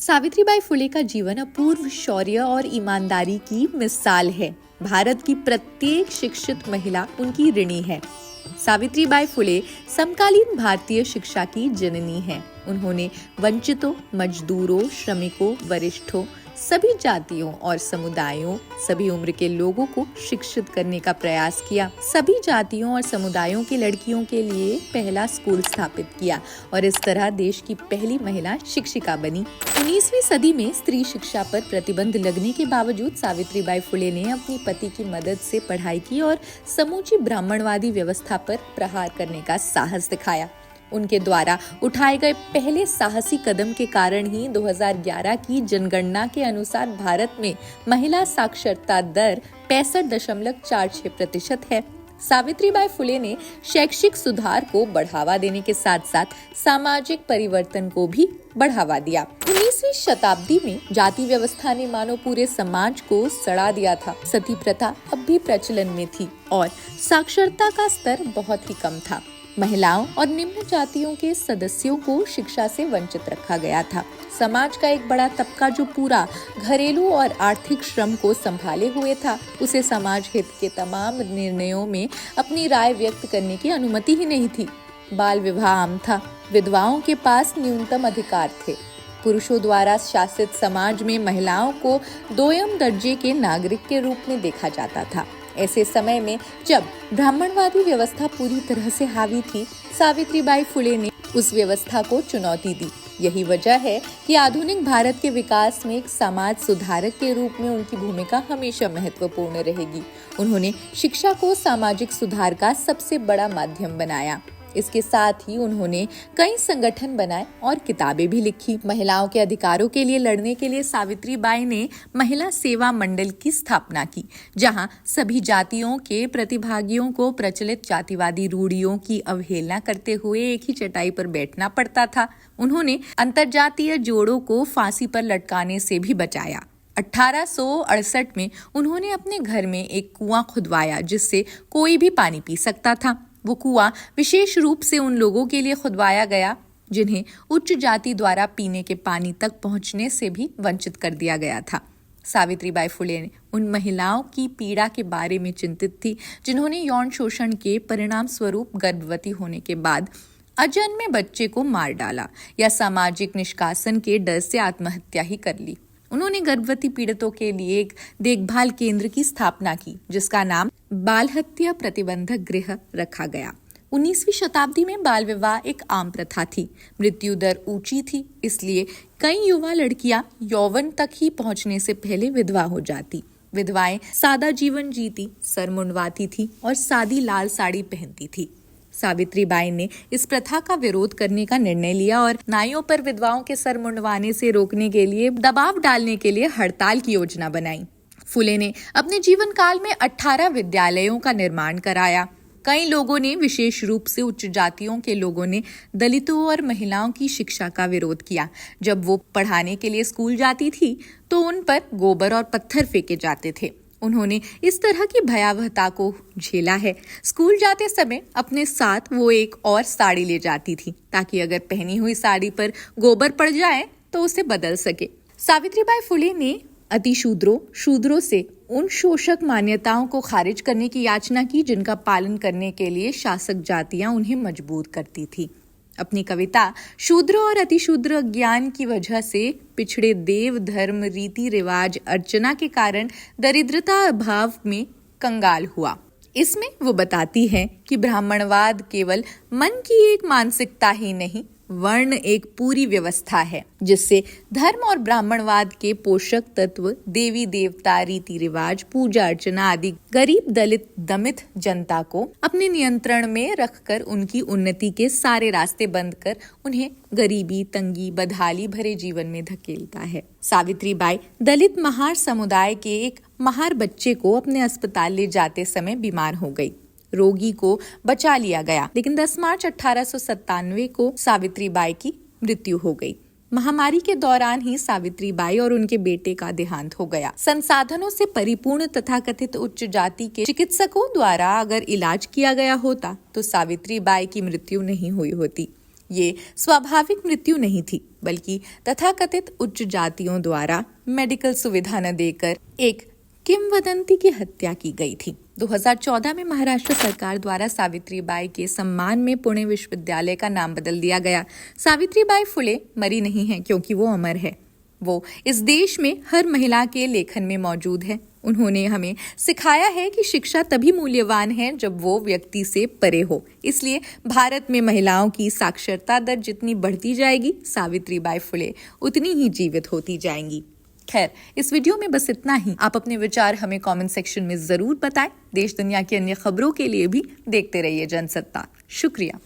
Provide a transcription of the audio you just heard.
सावित्रीबाई फुले का जीवन अपूर्व शौर्य और ईमानदारी की मिसाल है। भारत की प्रत्येक शिक्षित महिला उनकी ऋणी है। सावित्रीबाई फुले समकालीन भारतीय शिक्षा की जननी हैं। उन्होंने वंचितों, मजदूरों, श्रमिकों, वरिष्ठों, सभी जातियों और समुदायों, सभी उम्र के लोगों को शिक्षित करने का प्रयास किया। सभी जातियों और समुदायों की लड़कियों के लिए पहला स्कूल स्थापित किया और इस तरह देश की पहली महिला शिक्षिका बनी। 19वीं सदी में स्त्री शिक्षा पर प्रतिबंध लगने के बावजूद सावित्रीबाई फुले ने अपनी पति की मदद से पढ़ाई की और समूची ब्राह्मणवादी व्यवस्था पर प्रहार करने का साहस दिखाया। उनके द्वारा उठाए गए पहले साहसी कदम के कारण ही 2011 की जनगणना के अनुसार भारत में महिला साक्षरता दर 65.46% है। सावित्रीबाई फुले ने शैक्षिक सुधार को बढ़ावा देने के साथ साथ सामाजिक परिवर्तन को भी बढ़ावा दिया। 19वीं शताब्दी में जाति व्यवस्था ने मानो पूरे समाज को सड़ा दिया था। सती प्रथा अब भी प्रचलन में थी और साक्षरता का स्तर बहुत ही कम था। महिलाओं और निम्न जातियों के सदस्यों को शिक्षा से वंचित रखा गया था। समाज का एक बड़ा तबका जो पूरा घरेलू और आर्थिक श्रम को संभाले हुए था, उसे समाज हित के तमाम निर्णयों में अपनी राय व्यक्त करने की अनुमति ही नहीं थी। बाल विवाह आम था। विधवाओं के पास न्यूनतम अधिकार थे। पुरुषों द्वारा शासित समाज में महिलाओं को दोयम दर्जे के नागरिक के रूप में देखा जाता था। ऐसे समय में जब ब्राह्मणवादी व्यवस्था पूरी तरह से हावी थी, सावित्रीबाई फुले ने उस व्यवस्था को चुनौती दी। यही वजह है कि आधुनिक भारत के विकास में एक समाज सुधारक के रूप में उनकी भूमिका हमेशा महत्वपूर्ण रहेगी। उन्होंने शिक्षा को सामाजिक सुधार का सबसे बड़ा माध्यम बनाया। इसके साथ ही उन्होंने कई संगठन बनाए और किताबें भी लिखी। महिलाओं के अधिकारों के लिए लड़ने के लिए सावित्रीबाई ने महिला सेवा मंडल की स्थापना की, जहां सभी जातियों के प्रतिभागियों को प्रचलित जातिवादी रूढ़ियों की अवहेलना करते हुए एक ही चटाई पर बैठना पड़ता था। उन्होंने अंतरजातीय जोड़ों को फांसी पर लटकाने से भी बचाया। 1868 में उन्होंने अपने घर में एक कुआं खुदवाया जिससे कोई भी पानी पी सकता था। वो कुआं विशेष रूप से उन लोगों के लिए खुदवाया गया जिन्हें उच्च जाति द्वारा पीने के पानी तक पहुंचने से भी वंचित कर दिया गया था। सावित्रीबाई फुले उन महिलाओं की पीड़ा के बारे में चिंतित थी जिन्होंने यौन शोषण के परिणाम स्वरूप गर्भवती होने के बाद अजन्मे बच्चे को मार डाला या सामाजिक निष्कासन के डर से आत्महत्या ही कर ली। उन्होंने गर्भवती पीड़ितों के लिए एक देखभाल केंद्र की स्थापना की जिसका नाम बाल हत्या प्रतिबंधक गृह रखा गया। 19वीं शताब्दी में बाल विवाह एक आम प्रथा थी। मृत्यु दर ऊंची थी, इसलिए कई युवा लड़कियां यौवन तक ही पहुंचने से पहले विधवा हो जाती। विधवाएं सादा जीवन जीती, सर मुंडवाती थी और सादी लाल साड़ी पहनती थी। सावित्रीबाई ने इस प्रथा का विरोध करने का निर्णय लिया और नाइयों पर विधवाओं के सर मुंडवाने से रोकने के लिए दबाव डालने के लिए हड़ताल की योजना बनाई। फुले ने अपने जीवन काल में 18 विद्यालयों का निर्माण कराया। कई लोगों ने, विशेष रूप से उच्च जातियों के लोगों ने, दलितों और महिलाओं की शिक्षा का विरोध किया। जब वो पढ़ाने के लिए स्कूल जाती थी तो उन पर गोबर और पत्थर फेंके जाते थे। उन्होंने इस तरह की भयावहता को झेला है। स्कूल जाते समय अपने साथ वो एक और साड़ी ले जाती थी ताकि अगर पहनी हुई साड़ी पर गोबर पड़ जाए तो उसे बदल सके। सावित्रीबाई फुले ने शूद्रों से उन शोषक मान्यताओं को खारिज करने की याचना की जिनका पालन करने के लिए शासक जातियां उन्हें मजबूर करती थी। अपनी कविता शूद्र और अतिशूद्र ज्ञान की वजह से पिछड़े देव धर्म, रीति रिवाज, अर्चना के कारण दरिद्रता अभाव में कंगाल हुआ। इसमें वो बताती है कि ब्राह्मणवाद केवल मन की एक मानसिकता ही नहीं, वर्ण एक पूरी व्यवस्था है जिससे धर्म और ब्राह्मणवाद के पोषक तत्व देवी देवता, रीति रिवाज, पूजा अर्चना आदि गरीब, दलित, दमित जनता को अपने नियंत्रण में रखकर उनकी उन्नति के सारे रास्ते बंद कर उन्हें गरीबी, तंगी, बदहाली भरे जीवन में धकेलता है। सावित्रीबाई दलित महार समुदाय के एक महार बच्चे को अपने अस्पताल ले जाते समय बीमार हो गई। रोगी को बचा लिया गया, लेकिन 10 मार्च 1897 को सावित्रीबाई की मृत्यु हो गई। महामारी के दौरान ही सावित्रीबाई और उनके बेटे का देहांत हो गया। संसाधनों से परिपूर्ण तथाकथित उच्च जाति के चिकित्सकों द्वारा अगर इलाज किया गया होता तो सावित्रीबाई की मृत्यु नहीं हुई होती। ये स्वाभाविक मृत्यु नहीं थी, बल्कि तथाकथित उच्च जातियों द्वारा मेडिकल सुविधा न देकर एक किंवदंती की हत्या की गई थी। 2014 में महाराष्ट्र सरकार द्वारा सावित्रीबाई के सम्मान में पुणे विश्वविद्यालय का नाम बदल दिया गया। सावित्रीबाई फुले मरी नहीं है, क्योंकि वो अमर है। वो इस देश में हर महिला के लेखन में मौजूद है। उन्होंने हमें सिखाया है कि शिक्षा तभी मूल्यवान है जब वो व्यक्ति से परे हो। इसलिए भारत में महिलाओं की साक्षरता दर जितनी बढ़ती जाएगी, सावित्रीबाई फुले उतनी ही जीवित होती जाएंगी। खैर, इस वीडियो में बस इतना ही। आप अपने विचार हमें कमेंट सेक्शन में जरूर बताएं। देश दुनिया की अन्य खबरों के लिए भी देखते रहिए जनसत्ता। शुक्रिया।